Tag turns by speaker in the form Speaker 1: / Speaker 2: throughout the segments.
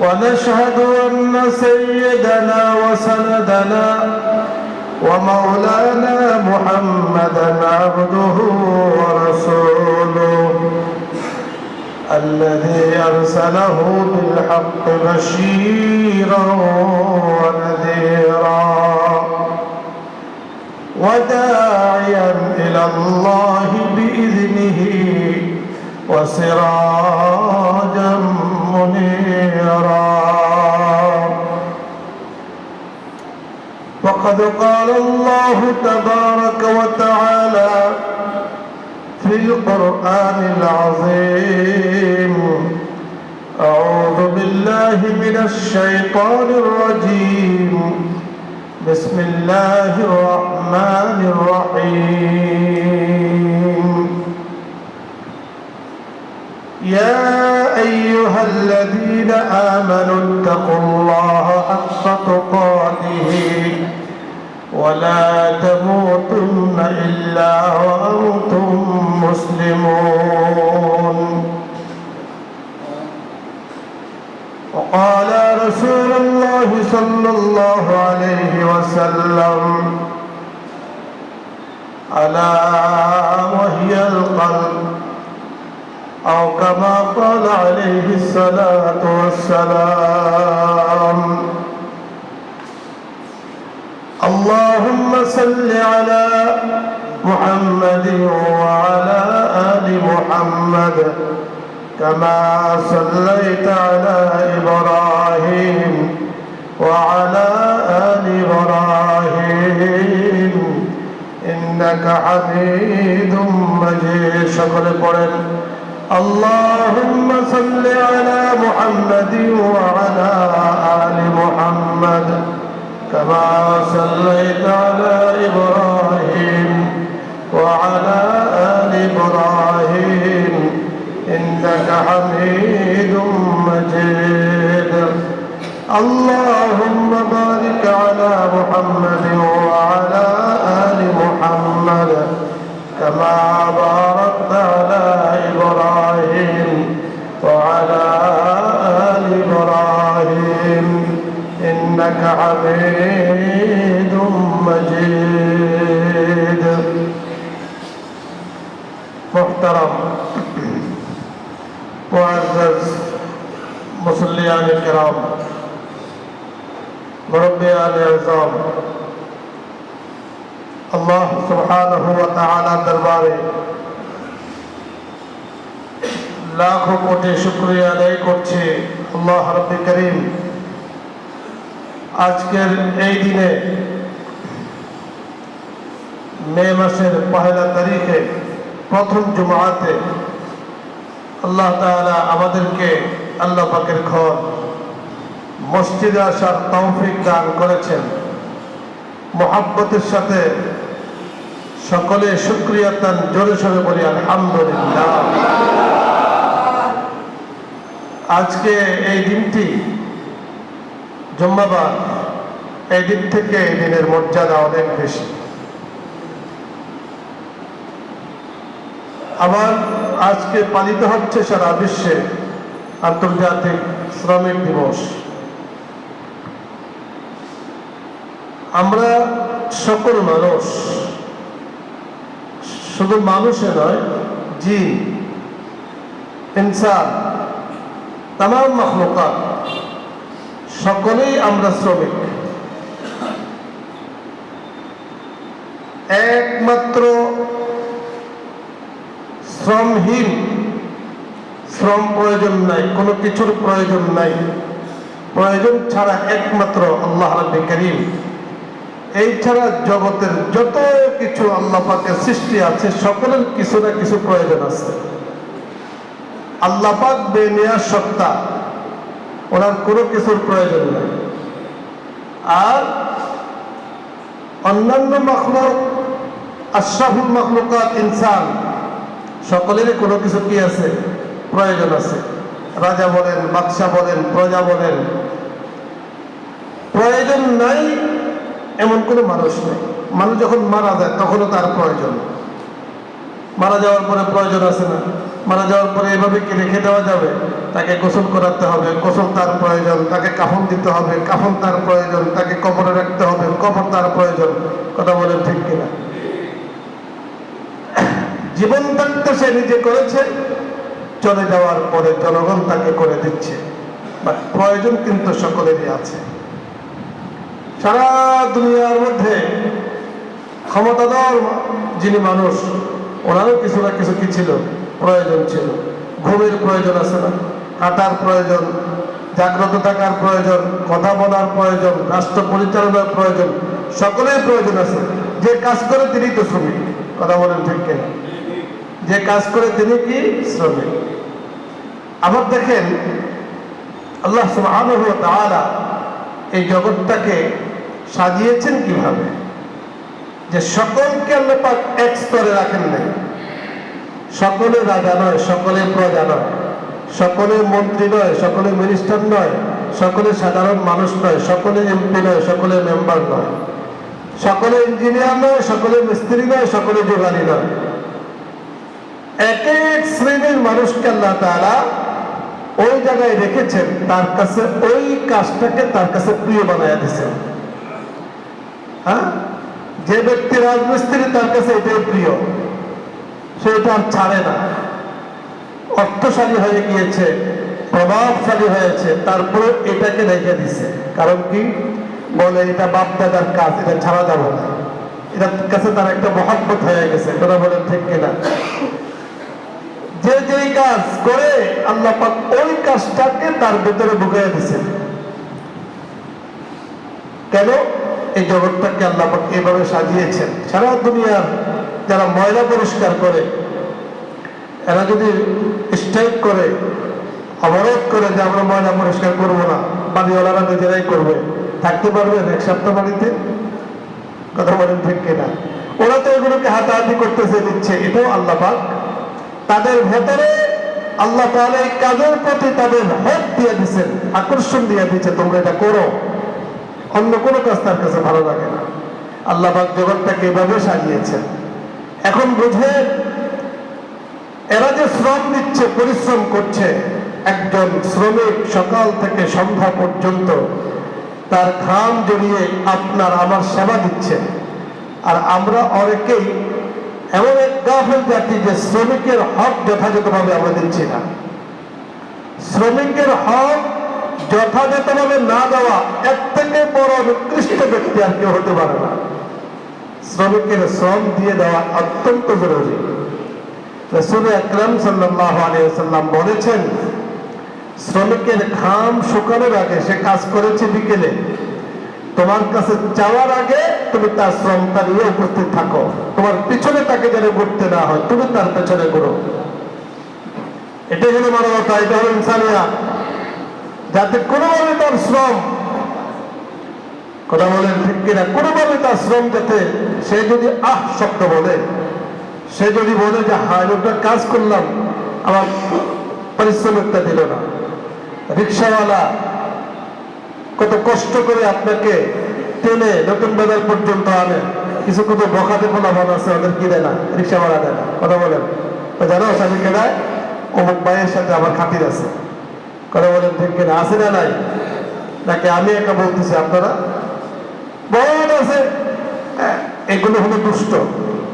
Speaker 1: ونشهد أن سيدنا وسندنا ومولانا محمدا عبده ورسوله الذي أرسله بالحق بشيرا ونذيرا وداعيا إلى الله بإذنه وسراجا منيرا. وقد قال الله تبارك وتعالى في القرآن العظيم: أعوذ بالله من الشيطان الرجيم، بسم الله الرحمن الرحيم. يا أيها الذين آمنوا اتقوا الله حق تقاته ولا تموتن إلا وأنتم مسلمون. وقال رسول الله صلى الله عليه وسلم: ألا وهي القلب، أو كما قال عليه الصلاة والسلام. اللهم صل على محمد وعلى آل محمد كما صليت على إبراهيم وعلى آل إبراهيم إنك حميد مجيد. شكر قرن اللهم صل على محمد وعلى آل محمد كما صليت على إبراهيم وعلى آل إبراهيم إنك حميد مجيد. اللهم بارك على محمد وعلى آل محمد كما باركت على إبراهيم وعلى آل إبراهيم إنك حميد مجيد. محترم معزز मुसल्लियान किराम, मुरब्बियान इज़ाम, अल्लाह सुब्हानहु व तआला दरबारे लाखों कोटि शुक्रिया আদায় করছি। আল্লাহ রব্বুল করিম আজকের এই দিনে মে মাসের পহেলা তারিখে প্রথম জুমাতে আল্লাহ তাআলা আমাদেরকে আল্লাহ পাকের ঘর মসজিদে আসার তৌফিক দান করেছেন। মুহাব্বতের সাথে সকলে শুকরিয়া তান জোরে সোরে বলি আলহামদুলিল্লাহ। আজকে এই দিনটি জুম্মাবার, এই দিন থেকে এই দিনের মর্যাদা অনেক বেশি। আবার আজকে পালিত হচ্ছে সারা বিশ্বে আন্তর্জাতিক শ্রমিক দিবস। আমরা সকল মানুষ, শুধু মানুষে নয়, জিন, ইনসান, তামাম মাখলুকাত সকলেই আমরা শ্রমিক। একমাত্র শ্রমহীন, শ্রম প্রয়োজন নাই, কোনো কিছুর প্রয়োজন নাই, প্রয়োজন ছাড়া একমাত্র আল্লাহ রাব্বুল কারীম। এই ছাড়া জগতের যত কিছু আল্লাহ পাকের সৃষ্টি আছে সকলের কিছু না কিছু প্রয়োজন আছে। আল্লাহ পাক বেনিয়া সত্তা, ওনার কোনো কিছুর প্রয়োজন নাই। আর অন্যান্য মাখলুক, আশরাফুল মাখলুকাত ইনসান, সকলেরই কোনো কিছু কি আছে, প্রয়োজন আছে। রাজা বলেন, বাদশা বলেন, প্রজা বলেন, প্রয়োজন নাই এমন কোনো মানুষ নেই। মানুষ যখন মারা যায় তখনও তার প্রয়োজন, মারা যাওয়ার পরে প্রয়োজন আছে না? মারা যাওয়ার পরে এভাবে কি রেখে দেওয়া যাবে? তাকে গোসল করাতে হবে, গোসল তার প্রয়োজন। তাকে কাফন দিতে হবে, কাফন তার প্রয়োজন। তাকে কবরে রাখতে হবে, কবর তার প্রয়োজন। কথা বলেন ঠিক কিনা? জীবন থাকতে সে নিজে করেছে, চলে যাওয়ার পরে জনগণ তাকে করে দিচ্ছে। বাট প্রয়োজন কিন্তু সকলেরই আছে। সারা দুনিয়ার মধ্যে ক্ষমতাধর যিনি মানুষ, ওনারও কিছু না কিছু কি ছিল, প্রয়োজন ছিল। ঘুমের প্রয়োজন আছে না? হাঁটার প্রয়োজন, জাগ্রত থাকার প্রয়োজন, কথা বলার প্রয়োজন, রাষ্ট্র পরিচালনার প্রয়োজন, সকলের প্রয়োজন আছে। যে কাজ করে তিনি তো শ্রমিক। কথা বলেন ঠিক কিনা? যে কাজ করে তিনি কি শ্রমিক। আবার দেখেন আল্লাহ সুবহানাহু ওয়া তাআলা এই জগৎটাকে সাজিয়েছেন কিভাবে, যে সকলকে আল্লাহ পাক এক স্তরে রাখেন নাই। সকলে রাজা নয়, সকলে প্রজা নয়, সকলে মন্ত্রী নয়, সকলে মিনিস্টার নয়, সকলে সাধারণ মানুষ নয়, সকলে এমপি নয়, সকলে মেম্বার নয়, সকলে ইঞ্জিনিয়ার নয়, সকলে মিস্ত্রি নয়, সকলে যোগালী নয়। এক এক শ্রেণীর মানুষকে আল্লাহ তাআলা ওই জায়গায় রেখেছেন, তার কাছে ওই কাজটাকে তার কাছে প্রিয় বানায়া দিয়েছেন। হ্যাঁ, যে ব্যক্তি রাজমিস্ত্রি তার কাছে এটাই প্রিয়, সে এটা আর ছাড়ে না। অর্থশালী হয়ে গিয়েছে, প্রভাবশালী হয়েছে, তারপরে এটাকে রেখে দিছে। কারণ কি? বলে এটা বাপ দাদার কাজ, এটা ছাড়া যাবে না। এটার কাছে তার একটা মহব্বত হয়ে গেছে। তোরা বলেন ঠিক কিনা? যে যেই কাজ করে আল্লাহ পাক ওই কাজটাকে তার ভিতরে ঢুকিয়ে দিছেন। কেন? এই জগৎটাকে আল্লাহ পাক এভাবে সাজিয়েছেন। সারা দুনিয়ার যারা ময়লা পরিষ্কার করে, এরা যদি স্ট্রাইক করে, অবরোধ করে যে আমরা ময়লা পরিষ্কার করবো না, বাড়িওয়ালারা নিজেরাই করবে, থাকতে পারবে এক সপ্তাহ বাড়িতে? কথা বলেন ঠিক কিনা? ওরা তো এগুলোকে হাতাহাতি করতেছে, দিচ্ছে। এটাও আল্লাহ পাক তাদের ভেতরে আল্লাহ তাআলা এই কাজের প্রতি তাদের হক দিয়ে দিচ্ছেন, আকর্ষণ দিয়ে দিচ্ছে, তোমরা এটা করো। অন্য কোনো কাজ তার কাছে ভালো লাগে না। আল্লাহ পাক জগৎটাকে এভাবে সাজিয়েছেন। এখন বুঝেন, এরা যে শ্রম দিচ্ছে, পরিশ্রম করছে, একজন শ্রমিক সকাল থেকে সন্ধ্যা পর্যন্ত তার ঘাম জড়িয়ে আপনার আমার সেবা দিচ্ছে। আর আমরা অনেকেই এমন এক গাফেল জাতি যে শ্রমিকের হক যথাযথভাবে আমরা দিচ্ছি না। শ্রমিকের হক যথাযথভাবে না দেওয়া এর থেকে বড় নিকৃষ্ট ব্যক্তি আর কেউ হতে পারে না। শ্রমিকের শ্রম দিয়ে দেওয়া অত্যন্ত জরুরি। রাসূল আকরাম সাল্লাল্লাহু আলাইহি ওয়াসাল্লাম বলেছেন, শ্রমিকের ঘাম শুকানোর আগে, সে কাজ করেছে বিকেলে, তোমার কাছে যাওয়ার আগে তুমি তার শ্রমটা নিয়ে উপস্থিত থাকো। তোমার পিছনে তাকে যেন ঘুরতে না হয়, তুমি তার পেছনে ঘুরো। এটাই হলো মানবতা, এটা হলো ইনসানিয়াত। যাতে কোনোভাবে তার শ্রম, কথা বলেন ঠিক কিনা, কোনোভাবে তার শ্রম যাতে, সে যদি আহ শব্দ বলে, সে যদি বলে যে হ্যাঁ একটা কাজ করলাম, আমার পরিশ্রমটা দিল না। রিক্সাওয়ালা কত কষ্ট করে আপনাকে টেনে নতুন বাজার পর্যন্ত আনে, কিছু কত বখাতে ফলাফল আছে, ওদের কি দেয় না, রিক্সাওয়ালা দেয় না। কথা বলেন, জানো আমি কেনায় অমুক ভাইয়ের সাথে আমার খাতির আছে। কথা বলেন ঠিক কিনা? আছে না নাই? নাকি আমি একা বলতেছি? আপনারা বড় আছে। এগুলো হলো দুষ্ট,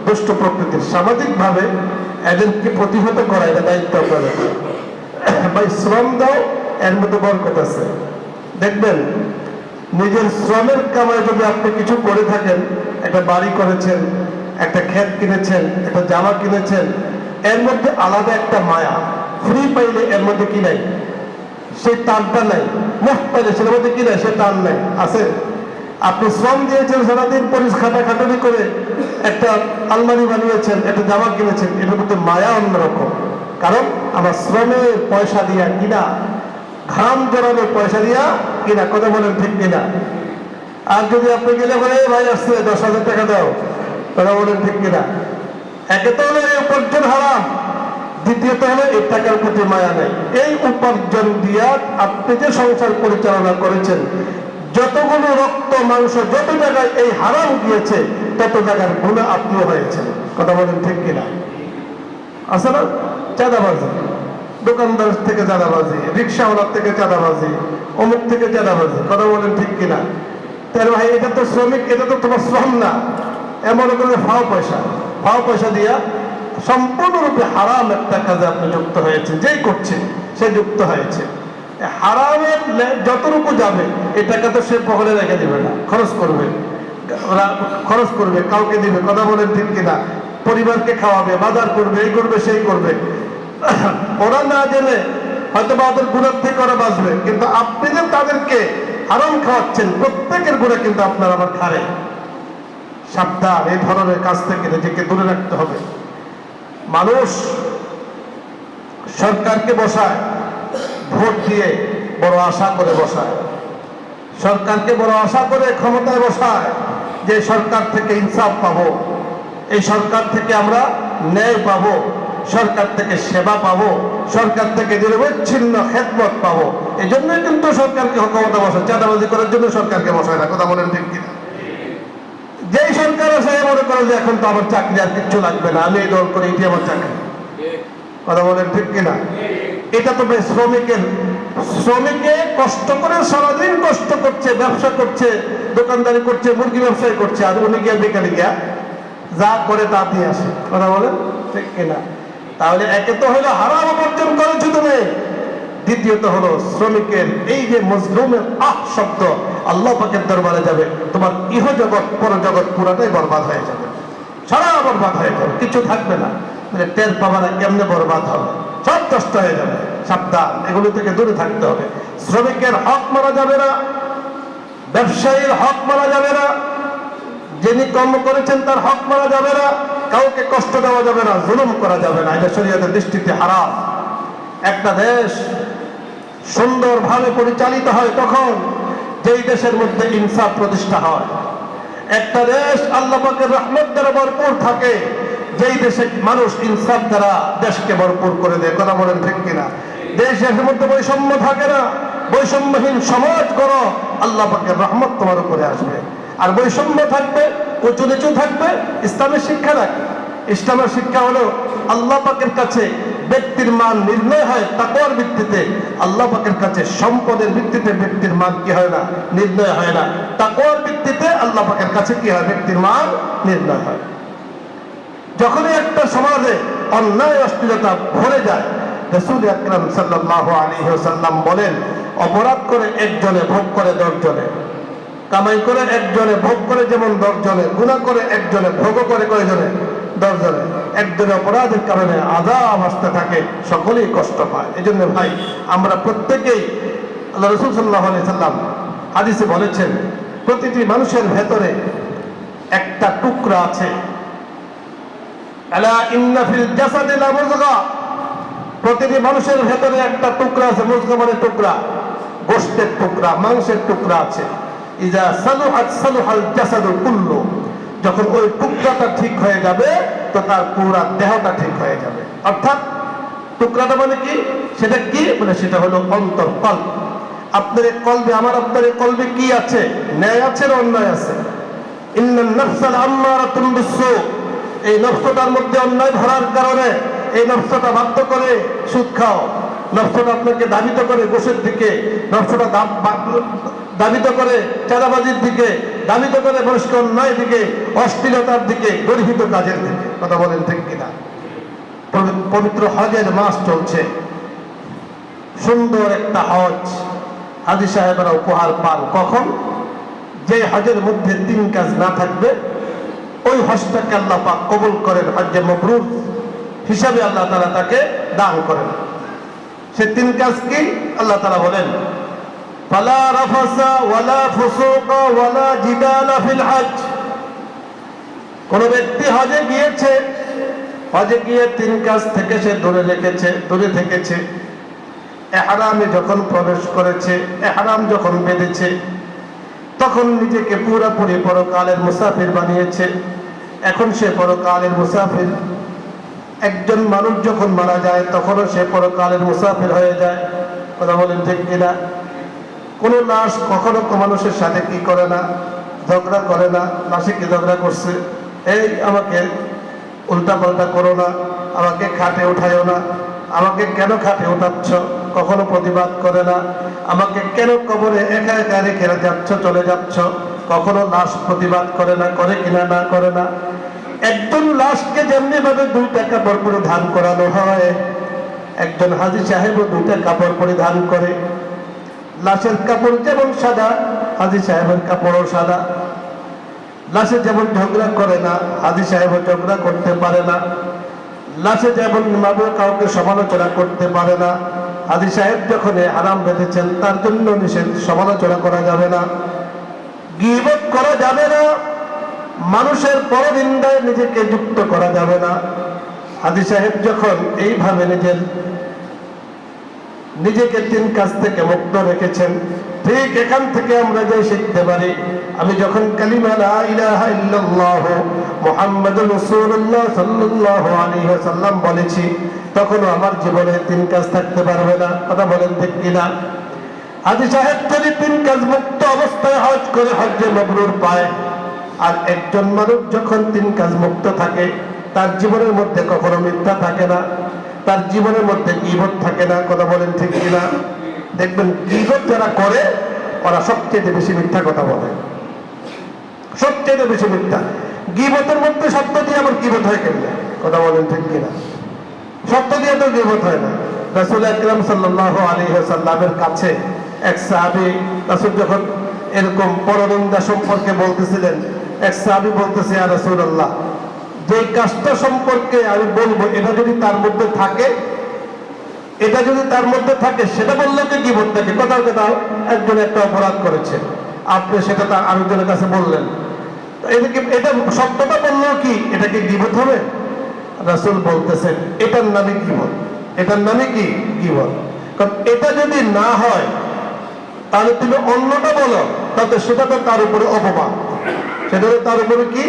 Speaker 1: দুষ্ট প্রকৃতির। সামাজিক ভাবে এদেরকে প্রতিহত করা, এটা দায়িত্ব আপনাদের। ভাই শ্রম দাও, এর মধ্যে বরকত আছে। দেখবেন নিজের শ্রমের কামায় যদি আপনি কিছু করে থাকেন, একটা বাড়ি করেছেন, একটা ক্ষেত কিনেছেন, একটা জামা কিনেছেন, এর মধ্যে আলাদা একটা মায়া। ফ্রি পাইলে এর মধ্যে কি নাই? সেই টানটা নাই। মুখ পাইলে সেটার মধ্যে কি নাই? সে টান নাই। আছে? আপনি শ্রম দিয়েছেন, সারাদিন খাটাখাটানি করে একটা আলমারি বানিয়েছেন, একটা জামা কিনেছেন, এটার মধ্যে মায়া অন্যরকম। কারণ আমার শ্রমের পয়সা দিয়া কিনা, ঘাম জড়ানো পয়সা দিয়া কিনা। কথা বলেন ঠিক কিনা? আর যদি আপনি গেলে বলে ভাই আসছে 10,000 টাকা দাও, কথা বলেন ঠিক কিনা? একে তো হলো এই উপার্জন হারাম, দ্বিতীয়ত হলো এই টাকার প্রতি মায়া নেই। এই উপার্জন দিয়া আপনি যে সংসার পরিচালনা করেছেন, যতগুলো রক্ত মাংস যত জায়গায় এই হারাম গিয়েছে, তত জায়গার গুণা আপনিও হয়েছেন। কথা বলেন ঠিক কিনা? আছে না? চাঁদাবাজি, দোকানদার থেকে চাঁদাবাজি, রিক্সাওয়ালার থেকে চাঁদাবাজি, অমুক থেকে চাঁদাবাজি। কথা বলেন ঠিক কিনা? তাহলে ভাই এটা তো শ্রমিক, এটা তো তোমার শ্রম না। এমন করে ফাও পয়সা দিয়া সম্পূর্ণরূপে হারাম একটা কাজে আপনি যুক্ত হয়েছে। যেই করছে সে যুক্ত হয়েছে হারামের। যতটুকু যাবে এই টাকা তো সে পকেটে রেখে দিবে না, খরচ করবে, কাউকে দিবে। কথা বলেন ঠিক কিনা? পরিবারকে খাওয়াবে, বাজার করবে, এই করবে সেই করবে। ওরা না জেনে হয়তো বা ওদের গুণার থেকে ওরা বাঁচবে, কিন্তু আপনি যে তাদেরকে হারাম খাওয়াচ্ছেন, প্রত্যেকের গুণা কিন্তু আপনার আমার খারে। সাবধান, এই ধরনের কাজ থেকে নিজেকে দূরে রাখতে হবে। মানুষ সরকারকে বসায় ভোট দিয়ে, বড় আশা করে বসায়। সরকারকে বড় আশা করে ক্ষমতায় বসায় যে সরকার থেকে ইনসাফ পাবো, এই সরকার থেকে আমরা ন্যায় পাবো, সরকার থেকে সেবা পাবো, সরকার থেকে নিরবচ্ছিন্ন খেদমত পাবো। এই জন্যই কিন্তু সরকারকে ক্ষমতা বসায়। চাঁদাবাজি করার জন্য সরকারকে বসায় না। কথা বলেন ঠিক কিনা? যেই সরকার আছে মনে করে যে এখন তো আমার চাকরি আর কিচ্ছু লাগবে না, আমি এই দল করে এটি আমার চাকরি। কথা বলেন ঠিক কিনা? এটা তো শ্রমিকে কষ্ট করে সারাদিন কষ্ট করছে, ব্যবসা করছে, দোকানদারি করছে, মুরগি ব্যবসায় করছে, আর উনি গিয়া বেকারি গিয়া যা করে তা দিয়ে আসে। কথা বলেন ঠিক কিনা? তাহলে একে তো হলো হারাম উপার্জন করেছো তুমি, দ্বিতীয়ত হলো শ্রমিকের এই যে মজলুমের শব্দ আল্লাহ পাকের দরবারে যাবে, তোমার ইহজগৎ পরজগৎ পুরাটাই বরবাদ হয়ে যাবে, সারা বরবাদ হয়ে যাবে, কিছু থাকবে না। মানে টের পাবা না কেমনে বরবাদ হবে, সব নষ্ট হয়ে যাবে। সাবধান, এগুলো থেকে দূরে থাকতে হবে। শ্রমিকের হক মারা যাবে না, ব্যবসায়ীর হক মারা যাবে না, যিনি কর্ম করেছেন তার হক মারা যাবে না, কাউকে কষ্ট দেওয়া যাবে না, জুলুম করা যাবে না। এটা শরীয়তের দৃষ্টিতে হারাম। একটা দেশ সুন্দরভাবে পরিচালিত হয় তখন যেই দেশের মধ্যে ইনসাফ প্রতিষ্ঠা হয়। একটা দেশ আল্লাহ পাকের রহমত দ্বারা ভরপুর থাকে যেই দেশে মানুষ ইনসাফ দ্বারা দেশকে ভরপুর করে দেয়। কথা বলেন ঠিক কিনা? দেশের মধ্যে বৈষম্য থাকে না, বৈষম্যহীন সমাজ করো, আল্লাহ পাকের রহমত তোমার উপরে আসবে। আর বৈষম্য থাকবে, উঁচু নিচু থাকবে, ইসলামের শিক্ষা রাখবে। ইসলামের শিক্ষা হলো আল্লাহ পাকের কাছে ব্যক্তির মান নির্ণয় হয় তাকওয়ার ভিত্তিতে। আল্লাহ পাকের কাছে সম্পদের ভিত্তিতে ব্যক্তির মান কি হয় না, নির্ণয় হয় না। তাকওয়ার ভিত্তিতে আল্লাহ পাকের কাছে কি হয়, ব্যক্তির মান নির্ণয় হয়। যখনই একটা সমাজে অন্যায় অশ্লীলতা ভরে যায়, রাসূল আকরাম সাল্লাল্লাহু আলাইহি ওয়াসাল্লাম বলেন, অপরাধ করে একজনে ভোগ করে 10 জনে, কামাই করে একজনে ভোগ করে যেমন 10 জনে, গুনাহ করে একজনে ভোগ করে কয়জনে, 10 জনে। একজনের অপরাধের কারণে আযাব আসতে থাকে, সকলেই কষ্ট পায়। এই জন্য ভাই আমরা প্রত্যেকেই, আল্লাহ রাসূল সাল্লাল্লাহু আলাইহি সাল্লাম হাদিসে বলেছেন, প্রতিটি মানুষের ভেতরে একটা টুকরা আছে। আলা ইন্না ফিল জাসাদি লা মুযগা, প্রতিটি মানুষের ভেতরে একটা টুকরা আছে। মুযগা মানে টুকরা, গোশতের টুকরা, মাংসের টুকরা আছে। ইজা সালুহাত সালুহাল জাসাদু কুল্লু, যখন ওই টুকরাটা ঠিক হয়ে যাবে তো তার পুরো দেহটা ঠিক হয়ে যাবে। অর্থাৎ টুকরাটা মানে কি, সেটা কি মানে সেটা হলো অন্তর, কলব। আপনার কলবে, আমার আপনার কলবে কি আছে, ন্যায় আছে না অন্যায় আছে? ইন্নান নাফসাল আম্মারাতুন বিসসু, এই নফসটার মধ্যে অন্যায় ভরার কারণে এই নফসটা বাধ্য করে সুদ খাও, নফসটা আপনাকে ধাবিত করে ঘুষের দিকে, নফসটা ধাবিত করে চাঁদাবাজির দিকে, ধাবিত করে মানুষকে অন্যায় দিকে, অশ্লীলতার দিকে, গর্হিত কাজের দিকে। কথা বলেন ঠিক কিনা? পবিত্র হজের মাস চলছে, সুন্দর একটা হজ হাজী সাহেবরা উপহার পান কখন? যে হজের মধ্যে 3 কাজ না থাকবে ওই হজটাকে আল্লাহ পাক কবুল করেন, হজ্জে মাবরুর হিসাবে আল্লাহ তাআলা তাকে দান করেন। সে 3 কাজ কি? আল্লাহ তাআলা বলেন, ফালা রাফাসা ওয়ালা ফুসুকা ওয়ালা জিদালা ফিল হজ। কোন ব্যক্তি হজে গিয়েছে, হজে গিয়ে 3 কাজ থেকে সে দূরে থেকেছে। ইহরামে যখন প্রবেশ করেছে, ইহরাম যখন বেঁধেছে, তখন নিজেকে পুরোপুরি পরকালের মুসাফির বানিয়েছে। এখন সে পরকালের মুসাফির। একজন মানুষ যখন মারা যায় তখনও সে পরকালের মুসাফির হয়ে যায়। কথা বলেন ঠিক কিনা? কোন লাশ কখনো মানুষের সাথে কি করে না, ঝগড়া করে না। লাশে কি ঝগড়া করছে, এই আমাকে উল্টা পাল্টা করো না, আমাকে খাটে উঠাইও না, আমাকে কেন খাটে উঠাচ্ছ, কখনো প্রতিবাদ করে না, আমাকে কেন কবরে একা একা রেখে যাচ্ছ, চলে যাচ্ছ, কখনো লাশ প্রতিবাদ করে না, করে কিনা না করে না। একজন লাশকে যেমনি ভাবে 2 টাকা কাপড় পরিধান করানো হয়, একজন হাজী সাহেবও 2টা কাপড় পরিধান করে। লাশের কাপড় যেমন সাদা, হাজী সাহেবের কাপড়ও সাদা। লাশে যেমন ঝগড়া করে না, হাজী সাহেবও ঝগড়া করতে পারে না। লাশে যেমন ভাবে কাউকে সমালোচনা করতে পারে না, হাজী সাহেব যখন হারাম বেঁধেছেন তার জন্য নিষেধ, সমালোচনা করা যাবে না, গীবত করা যাবে না, মানুষের পরনিন্দায় নিজেকে যুক্ত করা যাবে না। হাজী সাহেব যখন এইভাবে নিজেকে 3 কাজ থেকে মুক্ত রেখেছেন, ঠিক এখান থেকে আমরা যে শিখতে পারি, আমি যখন কালিমা লা ইলাহা ইল্লাল্লাহ মুহাম্মাদুর রাসূলুল্লাহ সাল্লাল্লাহু আলাইহি ওয়াসাল্লাম বলেছি, তখন আমার জীবনে 3 কাজ থাকতে পারবে না। কথা বলেন ঠিক কিনা? হাজী সাহেব যদি 3 কাজ মুক্ত অবস্থায় হজ করে হজ্জে মাবরুর পায়, আর একজন মানুষ যখন 3 কাজ মুক্ত থাকে, তার জীবনের মধ্যে কখনো মিথ্যা থাকে না, তার জীবনের মধ্যে গীবত থাকে না। কথা বলেন ঠিক কিনা? দেখবেন গীবত যারা করে ওরা সবচেয়ে বেশি মিথ্যা কথা বলে, সবচেয়ে বেশি মিথ্যা। গীবতের মধ্যে সত্য দিয়ে আবার গীবত হয় কেমনে? কথা বলেন ঠিক কিনা? সত্য দিয়ে তো গীবত হয় না। রাসূল আকরাম সাল্লাল্লাহু আলাইহি ওয়াসাল্লামের কাছে এক সাহাবী, রাসূল যখন এরকম পরনিন্দা সম্পর্কে বলতেছিলেন, এক সাহাবী বলতেছে, ইয়া রাসূলুল্লাহ, যে কাজটা সম্পর্কে আমি বলবো এটা যদি তার মধ্যে থাকে, এটা যদি তার মধ্যে থাকে, সেটা বললে কি গীবত থাকে? কথার কথা, একজন একটা অপরাধ করেছে, আপনি সেটা তার আরেকজনের কাছে বললেন, এটা সত্যটা বললেও কি এটা কি গীবত হবে? রাসূল বলতেছেন এটার নামে গীবত, এটার নামে কি গীবত। কারণ এটা যদি না হয় তাহলে তুমি অন্যটা বলো, তাতে সেটা তো তার উপরে অপবাদ, সেটা তো তার উপরে কি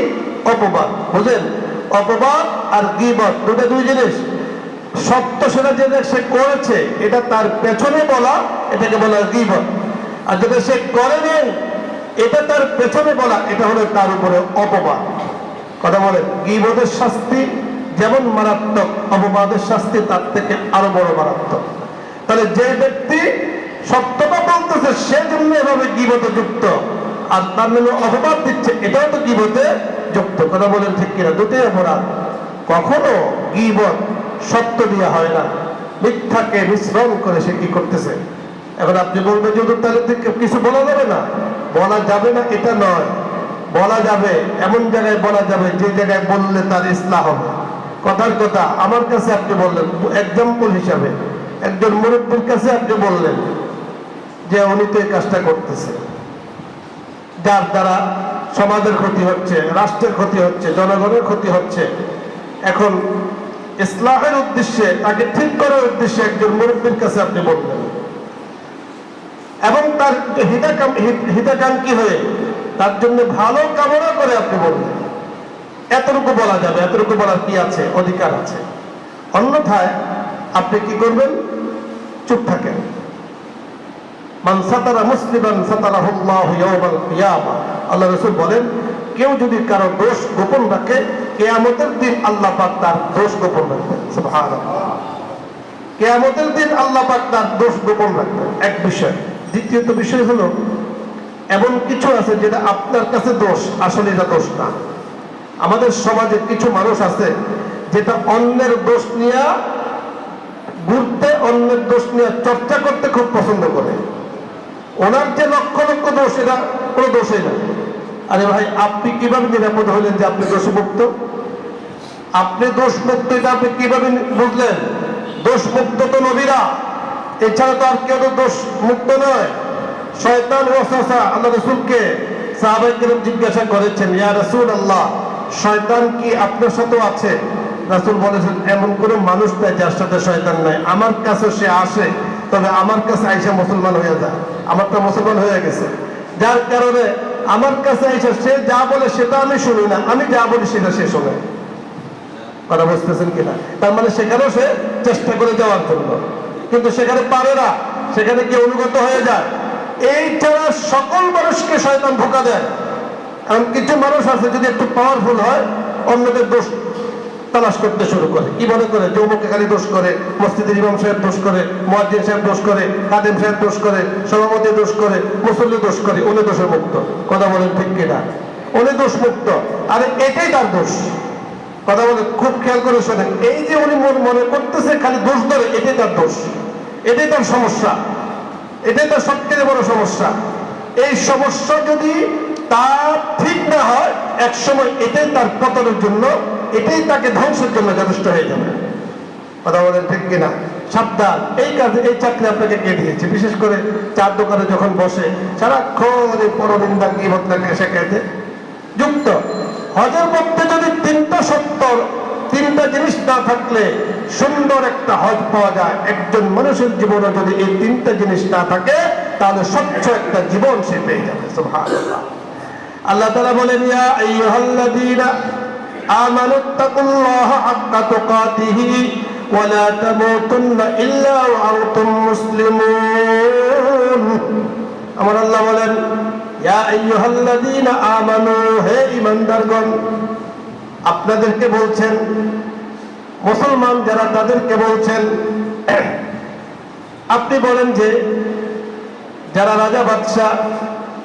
Speaker 1: অপবাদ। বুঝলেন? অপবাদ আর গীবত দুই জিনিস। সত্য সেটা যেটা সে করেছে এটা তার পেছনে বলা, এটাকে বলা গীবত। আর যেটা সে করেনি এটা তার পেছনে বলা, এটা হলো তার উপরে অপবাদ। কথা বলেন, গীবতের শাস্তি যেমন মারাত্মক, অপবাদের শাস্তি তার থেকে আরো বড় মারাত্মক। তাহলে যে ব্যক্তি সত্যটা বলতেছে সে জন্য এভাবে গীবতে যুক্ত, আর তার নামে অপবাদ দিচ্ছে, এটাও তো গীবতে যুক্ত। কথা বলেন ঠিক কিনা? দুটোই অপরাধ। কখনো গীবত সত্য দিয়ে হয় না, মিথ্যাকে মিশ্রণ করে সে কি করতেছে। এখন আপনি বলবেন যে তাহলে কিছু বলা যাবে না, বলা যাবে না এটা নয়, বলা যাবে, এমন জায়গায় বলা যাবে যে জায়গায় বললে তার ইসলাহ হবে। কথার কথা, আমার কাছে আপনি বললেন এক্সাম্পল হিসাবে, একজন মুরব্বীর কাছে আপনি বললেন যে উনি তো এই কাজটা করতেছে, যার দ্বারা সমাজের ক্ষতি হচ্ছে, রাষ্ট্রের ক্ষতি হচ্ছে, জনগণের ক্ষতি হচ্ছে। এখন ইসলামের উদ্দেশ্যে, তাকে ঠিক করার উদ্দেশ্যে একজন মুরব্বীর কাছে আপনি বললেন, এবং তার হিতাকাঙ্ক্ষী হয়ে তার জন্য ভালো কামনা করে আপনি বললেন, এতটুকু বলা যাবে, এতটুকু বলার কি আছে, অধিকার আছে। অন্যথায় আপনি কি করবেন? চুপ থাকেন। মান সাতারা মুসলিমান সাতারাহুল্লাহু ইয়াওমাল কিয়ামা, আল্লাহ রাসূল বলেন, কেউ যদি কারো দোষ গোপন রাখে, কিয়ামতের দিন আল্লাহ পাক তার দোষ গোপন রাখবেন। সুবহানাল্লাহ। কিয়ামতের দিন আল্লাহ পাক তার দোষ গোপন রাখবেন, এক বিষয়। দ্বিতীয়ত বিষয় হলো, এমন কিছু আছে যেটা আপনার কাছে দোষ, আসলে এটা দোষ না। আমাদের সমাজে কিছু মানুষ আছে যেটা অন্যের দোষ নিয়ে ঘুরতে, অন্যের দোষ নিয়ে চর্চা করতে খুব পছন্দ করে। ওনার যে লক্ষ লক্ষ দোষ, এটা কোনো দোষই না। আরে ভাই, আপনি কিভাবে নিরাপদ হলেন যে আপনি দোষমুক্ত? আপনি দোষমুক্ত এটা আপনি কিভাবে বুঝলেন? দোষমুক্ত তো নবীরা, এছাড়া তো আর কেউ তো দোষ মুক্ত নয়। শয়তান ওয়াসওয়াসা আল্লাহ রাসূলকে সাহাবায়ে কেরাম জিজ্ঞাসা করেছেন, ইয়া রাসূলুল্লাহ, শয়তান কি আপনার সাথেও আছে? রাসূল বলেছেন, এমন কোনো মানুষ নাই যার সাথে শয়তান নাই। আমার কাছে সে আসে, তবে আমার কাছে আইসা মুসলমান হয়ে যায়, আমারটা মুসলমান হয়ে গেছে। যার কারণে আমার কাছে আইসা সে যা বলে সেটা আমি শুনি না, আমি যা বলি সেটা সে শোনে। কথা বুঝতেছেন কিনা? তার মানে সেখানেও সে চেষ্টা করে যাওয়ার জন্য, কিন্তু সেখানে পারে না, সেখানে কি অনুগত হয়ে যায়। এই ছাড়া সকল মানুষকে শয়তান ধোঁকা দেয়। এমন কিছু মানুষ আছে যদি একটু পাওয়ারফুল হয়, অন্যদের দোষ তালাশ করতে শুরু করে। কি মনে করে যে অমুকে খালি দোষ করে, মসজিদের ইমাম সাহেব দোষ করে, মুয়াজ্জিন সাহেব দোষ করে, খাদেম সাহেব দোষ করে, সভাপতি দোষ করে, মুসল্লি দোষ করে, উনি দোষে মুক্ত। কথা বলেন ঠিক কিনা? উনি দোষ মুক্ত, আর এটাই তার দোষ। কথা বলে খুব খেয়াল করে শোনেন, এই যে উনি মনে করতেছে খালি দোষ ধরে, এটাই তার দোষ, এটাই তার সমস্যা, এটাই তার সবচেয়ে বড় সমস্যা। এই সমস্যা যদি তার ঠিক না হয়, এক সময় এটাই তার পতনের জন্য, এটাই তাকে ধ্বংসের জন্য যথেষ্ট হয়ে যাবে। কথা বলেন ঠিক কিনা? সাবধান, এই কাজে এই চাকরি আপনাকে কে দিয়েছে? বিশেষ করে চার দোকানে যখন বসে সারাক্ষণ এই পরনিন্দা গীবতটাকে শেখাইতে যুক্ত। হজের মধ্যে যদি তিনটা জিনিস না থাকলে সুন্দর একটা হজ পাওয়া যায়। একজন মানুষের জীবনে যদি এই তিনটা জিনিস না থাকে, তাহলে স্বচ্ছ একটা জীবন সে পেয়ে যাবে। সুবহানাল্লাহ। আল্লাহ তাআলা বলেন, ইয়া আইয়ুহাল্লাযীনা আমানুত্তাকুল্লাহা হাক্কা তুকাতিহি ওয়া লা তামুতুন্না ইল্লা ওয়া আনতুম মুসলিমুন। আমার আল্লাহ বলেন, ইয়া আইয়ুহাল্লাযীনা আমানু, হে ঈমানদারগণ, আপনাদেরকে বলছেন, মুসলমান যারা তাদেরকে বলছেন। আপনি বলেন যে যারা রাজা বাদশাহ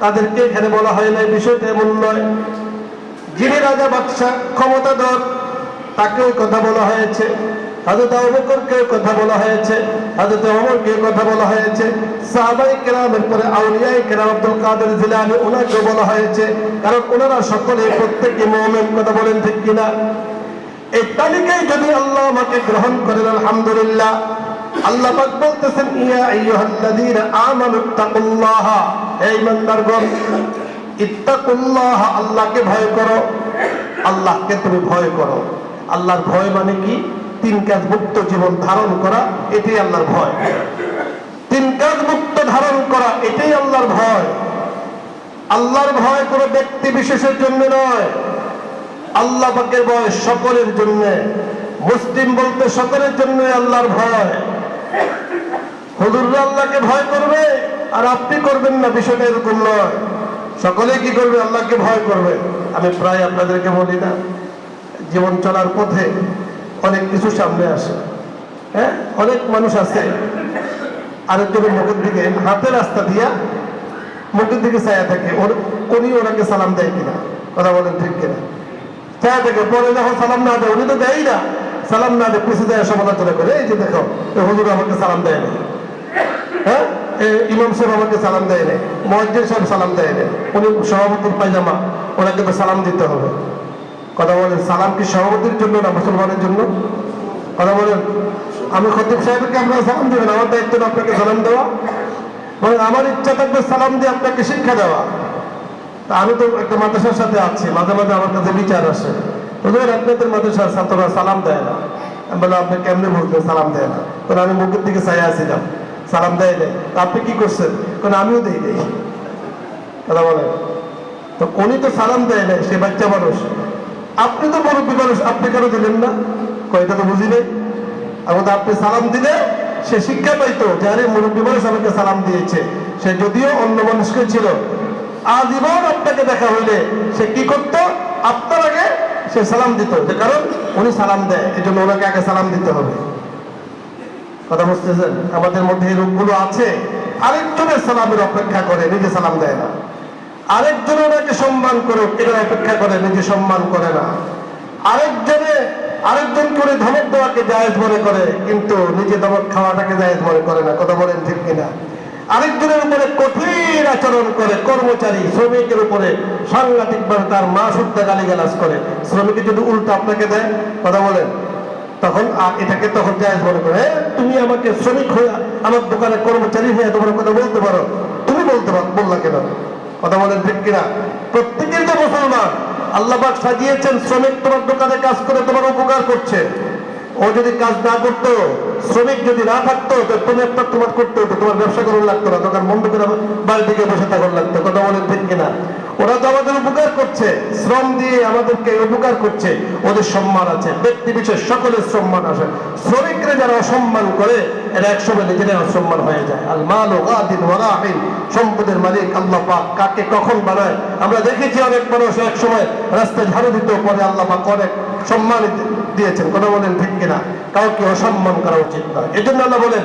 Speaker 1: তাদেরকে এখানে বলা হয় না, বিষয়টা এমন নয়। যিনি রাজা বাদশাহ ক্ষমতাধর তাকেও কথা বলা হয়েছে, হযরত আবু বকরকে কথা বলা হয়েছে, হযরত ওমরকে কথা বলা হয়েছে, সাহাবায়ে কেরামের পরে আউলিয়ায়ে কেরাম আব্দুল কাদের জিলানী ওনাকে বলা হয়েছে, কারণ ওনারা সকলে প্রত্যেকে মুমিন। কথা বলেন ঠিক কিনা? এই তালিকায় যদি আল্লাহ আমাকে গ্রহণ করেন, আলহামদুলিল্লাহ। আল্লাহ পাক বলতেছেন, ইয়া আইয়ুহাল্লাযীনা আমানুত্তাকুল্লাহ, হে ঈমানদারগণ, ইত্তাকুল্লাহ, আল্লাহকে ভয় করো। আল্লাহকে তুমি ভয় করো। আল্লাহর ভয় মানে কি? তিন কাজ মুক্ত জীবন ধারণ করা, এটাই আল্লাহর ভয়। তিন কাজ মুক্ত ধারণ করা, এটাই আল্লাহর ভয়। আল্লাহর ভয় কোনো ব্যক্তি বিশেষের জন্য নয়, আল্লাহ পাকের ভয় সকলের জন্য। মুসলিম বলতে সকলের জন্য আল্লাহর ভয়। হুজুররা আল্লাহকে ভয় করবে আর আপনি করবেন না, বিষয়টা এরকম নয়। সকলে কি করবে? আল্লাহকে ভয় করবে। আমি প্রায় আপনাদেরকে বলি না, জীবন চলার পথে অনেক কিছু সামনে আসে। হ্যাঁ, অনেক মানুষ আছে আরেকজনের মুখের দিকে, হাতের রাস্তা দিয়া মুখের দিকে ছায়া থাকে, উনি ওনাকে সালাম দেয় কিনা? কথা বলেন ঠিক কিনা? ছায়া থাকে, পরে যখন সালাম না দেয়, উনি তো দেয় না, সালাম না দেয় পিছিয়ে দেয়, সমালোচনা করে, এই যে দেখো হুজুর আমাকে সালাম দেয় না, হ্যাঁ ইমাম সাহেব আমাকে সালাম দেয় না, মুয়াজ্জিন সাহেব সালাম দেয় না, উনি সভাপতির পায়জামা, ওনাকে তো সালাম দিতে হবে। কথা বলেন, সালাম কি সভাপতির জন্য না মুসলমানের জন্য? কথা বলেন, আমি খতিব সাহেবকে আপনারা সালাম দেবেন, আমার দায়িত্ব না আপনাকে সালাম দেওয়া। মানে আমার ইচ্ছা থাকবে সালাম দিয়ে আপনাকে শিক্ষা দেওয়া। তা আমি তো একটা মাদ্রাসার সাথে আছি, মাঝে মাঝে আমার কাছে বিচার আসে, হুজুর আপনাদের মাদ্রাসার ছাত্ররা সালাম দেয় না। আমি বললাম, আপনি কেমনি বলছেন সালাম দেয় না? কারণ আমি মুখের দিকে চাইয়া আসছিলাম, সালাম দেয় নাই। আপনি কি করছেন? কারণ আমিও দেই নাই। কথা বলেন, তো উনি তো সালাম দেয় নাই, সে বাচ্চা মানুষ, আপনি তো মুরব্বী মানুষ, আপনি কেন দিলেন না? কয়টা তো বুঝি নেই। আমাদের আপনি সালাম দিলে সে শিক্ষা পাইতো যে আরে মুরব্বী মানুষ আমাকে সালাম দিয়েছে। সে যদিও অন্য মানুষকে ছিল, আজীবন আপনাকে দেখা হইলে সে কি করতো? আপনার আগে সে সালাম দিত, যে কারণ উনি সালাম দেয়, এই জন্য ওনাকে আগে সালাম দিতে হবে। কথা বুঝতেছেন? আমাদের মধ্যে এই রোগগুলো আছে, আরেকজনের সালামের অপেক্ষা করে, নিজে সালাম দেয় না। আরেকজন ওনাকে সম্মান করে, এটার অপেক্ষা করে, নিজে সম্মান করে না। আরেকজনকে উনি ধমক দেওয়াকে জায়েজ মনে করে, কিন্তু নিজে ধমক খাওয়াটাকে জায়েজ মনে করে না। কথা বলেন ঠিক কিনা? আরেকজনের উপরে কঠিন আচরণ করে, কর্মচারী শ্রমিকের উপরে সাংঘাতিকভাবে তার মা শুদ্ধ গালিগালাজ করে। শ্রমিক যদি উল্টো আপনাকে দেয়, কথা বলেন, তখন এটাকে তখন জায়েজ মনে করে, তুমি আমাকে শ্রমিক হয়ে আমার দোকানে কর্মচারী হয়ে তোমার কথা বলতে পারো, তুমি বললা কেন? কথা বলেন ঠিক কিনা? প্রত্যেকের তো মুসলমান, আল্লাহ পাক সাজিয়েছেন শ্রমিক তোমার দোকানে কাজ করে তোমার উপকার করছে। ও যদি কাজ না করতো, শ্রমিক যদি না থাকতো, তুমি একটা তোমার করতে হতো, তোমার ব্যবসা করার লাগতো না, দোকান বন্ধ করে বাড়ি থেকে বসে থাকার লাগতো। কথা বলেন ঠিক কিনা? ওরা তো আমাদের উপকার করছে, শ্রম দিয়ে আমাদেরকে উপকার করছে, ওদের সম্মান আছে। ব্যক্তি বিশেষ সকলের সম্মান আছে। শ্রমিকরা যারা অসম্মান করে, এরা একসময় নিজেরাই অসম্মান হয়ে যায়। আল মালু গাদিন ওয়া রাহিন, সম্পদের মালিক আল্লাহ পাক কাকে কখন বানায় আমরা দেখেছি। অনেক মানুষ এক সময় রাস্তায় ঝাড়ু দিত, পরে আল্লাহ পাক অনেক সম্মানিত দিয়েছেন, কথা বলেন ঠিক কিনা? কাউকে অসম্মান করা উচিত নয়। এই জন্য আল্লাহ বলেন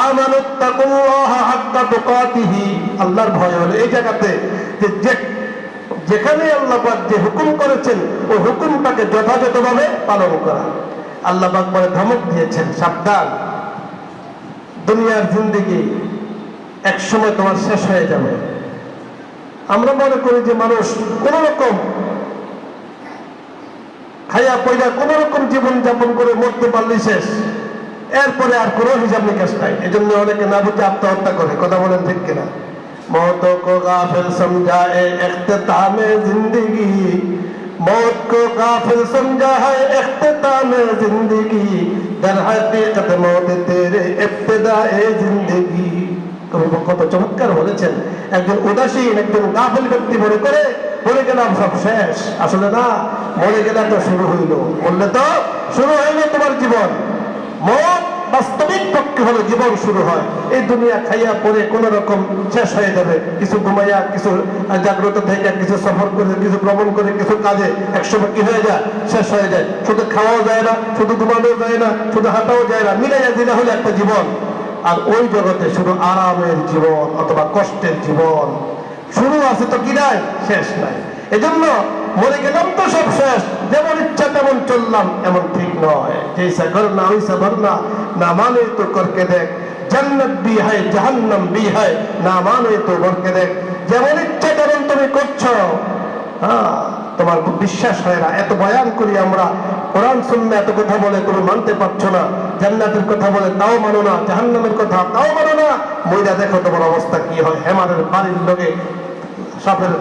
Speaker 1: আমানুত্তাকুল্লাহা হাক্কা তুকাতিহি, আল্লাহর ভয় হলো এই জায়গাতে যে যেখানে আল্লাহ পাক যে হুকুম করেছেন ওই হুকুমটাকে যথাযথভাবে পালন করা। আল্লাহ পাক পরে ধমক দিয়েছেন, সাবধান, দুনিয়ার জিন্দেগি এক সময় তোমার শেষ হয়ে যাবে। আমরা মনে করি যে মানুষ কোন রকম খাইয়া পয়লা কোন রকম জীবন যাপন করে মরতে পারলেই শেষ, এরপরে আর কোনো হিসাব নিকাশ নাই। এই জন্য অনেকে না বুঝে আত্মহত্যা করে, কথা বলেন ঠিক কিনা? मौत को गाफिल समझा है इख्तिताम जिंदगी, मौत को गाफिल समझा है इख्तिताम जिंदगी, दर हकीकत मौत तेरे इब्तिदाए जिंदगी। কত চমৎকার বলেছেন। একজন উদাসীন, একজন গাফিল ব্যক্তি মনে করে মরে গেলাম সব শেষ। আসলে না, মরে গেলে তো শুরু হইল, বললে তো শুরু হইল তোমার জীবন। মত বাস্তবিক পক্ষে হলো জীবন শুরু হয়। এই দুনিয়া খাইয়া পরে কোন রকম শেষ হয়ে যাবে। কিছু ঘুমাইয়া, কিছু জাগ্রত থেকে, কিছু সফর করে, কিছু ভ্রমণ করে, কিছু কাজে একসময় কি হয়ে যায়, শেষ হয়ে যায়। শুধু খাওয়াও যায় না, শুধু ঘুমানো যায় না, শুধু হাঁটাও যায় না, মিলাইয়া দিলে হলো একটা জীবন। আর ওই জগতে শুধু আরামের জীবন অথবা কষ্টের জীবন, শুরু আছে তো কি নাই, শেষ নাই। এজন্য মরে গেলাম তো সব শেষ, যেমন ইচ্ছা তেমন চললাম, এমন ঠিক নয়। জৈসা করনা ওইসা ভরনা, না মানে তো করকে দেখ, জান্নাত ভি হয় জাহান্নাম ভি হয়, না মানে তো করকে দেখ। যেমন ইচ্ছা তেমন তুমি করছো, তোমার বিশ্বাস হয় না। এত বয়ান করি আমরা, কোরআন সুন্নাহ এত কথা বলে তুমি মানতে পারছো না, জান্নাতের কথা বলে তাও মানো না, জাহান্নামের কথা তাও মানো না। মইরা দেখো তোমার অবস্থা কি হয়। হেমারের বাড়ির লোকে সাপের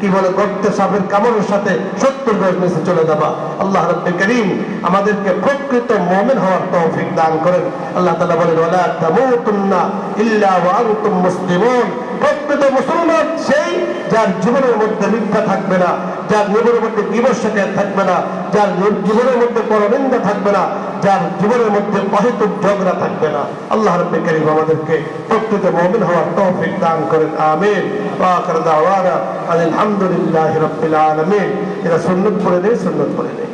Speaker 1: কি বলে, গর্তে সাপের কামড়ের সাথে 70 গজ নিচে চলে যাবা। আল্লাহ রাব্বুল কারীম আমাদেরকে প্রকৃত মুমিন হওয়ার তৌফিক দান করেন। আল্লাহ তাআলা বলেন ওয়ালা তামুতুন্না ইল্লা ওয়া আনতুম মুসলিমুন। প্রকৃত মুসলমান সেই যার জীবনের মধ্যে মিথ্যা থাকবে না, যার জীবনের মধ্যে বিবশতা থাকবে না, যার জীবনের মধ্যে পরনিন্দা থাকবে না, যার জীবনের মধ্যে অহেতুক ঝগড়া থাকবে না। আল্লাহ রাব্বুল কারীম আমাদেরকে প্রকৃত মুমিন হওয়ার তৌফিক দান করেন। আমিন। ওয়া আখিরু দাওয়ানা আলহামদুলিল্লাহি রাব্বিল আলামিন। এরা সুন্নাত পড়ে নেই, সুন্নাত পড়ে নেই।